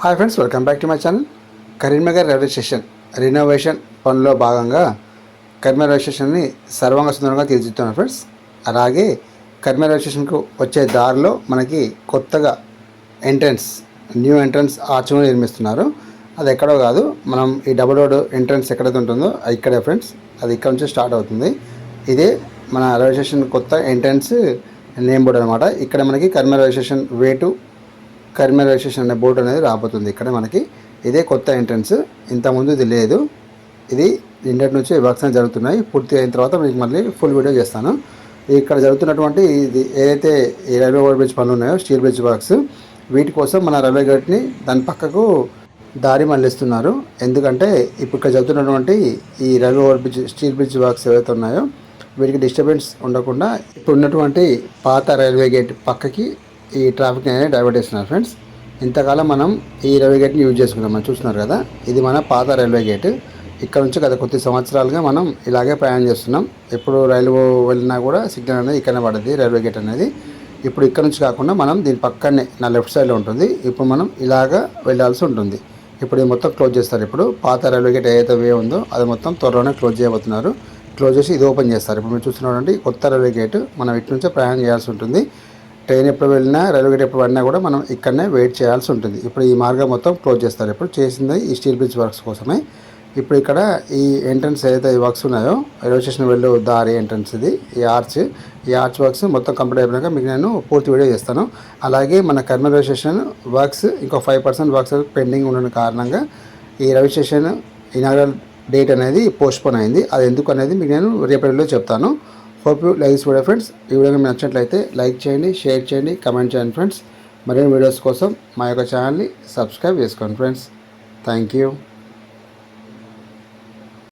Hi friends, welcome back to my channel. Karimnagar railway station renovation పనిలో భాగంగా Karimnagar railway స్టేషన్ని సర్వాంగ సుందరంగా తీర్చిదిద్దుతున్నారు ఫ్రెండ్స్. అలాగే కరీంనగర్ రైల్వే స్టేషన్కు వచ్చే దారిలో మనకి కొత్తగా న్యూ ఎంట్రన్స్ ఆర్చ్ నిర్మిస్తున్నారు. అది ఎక్కడో కాదు, మనం ఈ డబుల్ రోడ్ ఎంట్రన్స్ ఎక్కడైతే ఉంటుందో ఇక్కడే ఫ్రెండ్స్. అది ఇక్కడ నుంచి స్టార్ట్ అవుతుంది. ఇదే మన రైల్వే స్టేషన్ కొత్త ఎంట్రన్స్ నేమ్ బోర్డు అనమాట. ఇక్కడ మనకి కరీంనగర్ రైల్వే స్టేషన్ వే2 కరీంనగర్ రైల్వే స్టేషన్ అనే బోర్డు అనేది రాబోతుంది. ఇక్కడ మనకి ఇదే కొత్త ఎంట్రన్స్. ఇంతకుముందు ఇది లేదు. ఇది ఇండియట్ నుంచి వర్క్స్ అనేవి జరుగుతున్నాయి. పూర్తి అయిన తర్వాత మీకు మళ్ళీ ఫుల్ వీడియో చేస్తాను. ఇక్కడ జరుగుతున్నటువంటి ఇది ఏదైతే ఈ రైల్వే ఓవర్ బ్రిడ్జ్ పనులు ఉన్నాయో, స్టీల్ బ్రిడ్జ్ వర్క్స్, వీటి కోసం మన రైల్వే గేట్ని దాని పక్కకు దారి మళ్ళిస్తున్నారు. ఎందుకంటే ఇప్పుడు ఇక్కడ జరుగుతున్నటువంటి ఈ railway over bridge steel bridge works ఏవైతే ఉన్నాయో వీటికి డిస్టర్బెన్స్ ఉండకుండా ఇప్పుడు ఉన్నటువంటి పాత రైల్వే గేట్ పక్కకి ఈ ట్రాఫిక్ అనేది డైవర్ట్ చేస్తున్నారు ఫ్రెండ్స్. ఇంతకాలం మనం ఈ రైల్వే గేట్ని యూజ్ చేసుకున్నాం. మనం చూస్తున్నారు కదా, ఇది మన పాత రైల్వే గేట్. ఇక్కడ నుంచి గత కొద్ది సంవత్సరాలుగా మనం ఇలాగే ప్రయాణం చేస్తున్నాం. ఎప్పుడు రైలు వెళ్ళినా కూడా సిగ్నల్ అనేది ఇక్కడనే పడుతుంది, రైల్వే గేట్ అనేది. ఇప్పుడు ఇక్కడ నుంచి కాకుండా మనం దీని పక్కనే నా లెఫ్ట్ సైడ్లో ఉంటుంది. ఇప్పుడు మనం ఇలాగా వెళ్ళాల్సి ఉంటుంది. ఇప్పుడు ఇది మొత్తం క్లోజ్ చేస్తారు. ఇప్పుడు పాత రైల్వే గేట్ ఏదైతే వే ఉందో అది మొత్తం త్వరలోనే క్లోజ్ చేయబోతున్నారు. క్లోజ్ చేసి ఇది ఓపెన్ చేస్తారు. ఇప్పుడు మీరు చూస్తున్నారంటే కొత్త రైల్వే గేట్. మనం ఇటు నుంచే ప్రయాణం చేయాల్సి ఉంటుంది. ట్రైన్ ఎప్పుడు వెళ్ళినా, రైల్వే గేట్ ఎప్పుడు పడినా కూడా మనం ఇక్కడనే వెయిట్ చేయాల్సి ఉంటుంది. ఇప్పుడు ఈ మార్గం మొత్తం క్లోజ్ చేస్తారు. ఇప్పుడు చేసింది ఈ స్టీల్ బ్రిడ్జ్ వర్క్స్ కోసమే. ఇప్పుడు ఇక్కడ ఈ ఎంట్రన్స్ ఏదైతే ఈ వర్క్స్ ఉన్నాయో, రైల్వే స్టేషన్ వెళ్ళు దారి ఎంట్రన్స్ ఇది, ఈ ఆర్చ్ వర్క్స్ మొత్తం కంప్లీట్ అయిపోయాక మీకు నేను పూర్తి వీడియో చేస్తాను. అలాగే మన కరీంనగర్ రైల్వే స్టేషన్ వర్క్స్ ఇంకో 5% వర్క్స్ పెండింగ్ ఉండడం కారణంగా ఈ రైల్వే స్టేషన్ ఇనాగ్రల్ డేట్ అనేది పోస్ట్పోన్ అయింది. అది ఎందుకు అనేది మీకు నేను రేపటిలో చెప్తాను. Hope you like this video friends. ఈ వీడియో మీకు నచ్చినట్లయితే లైక్ చేయండి, షేర్ చేయండి, కమెంట్ చేయండి ఫ్రెండ్స్. మరిన్ని వీడియోస్ కోసం మా యొక్క ఛానల్ని సబ్స్క్రైబ్ చేసుకోండి ఫ్రెండ్స్. Thank you.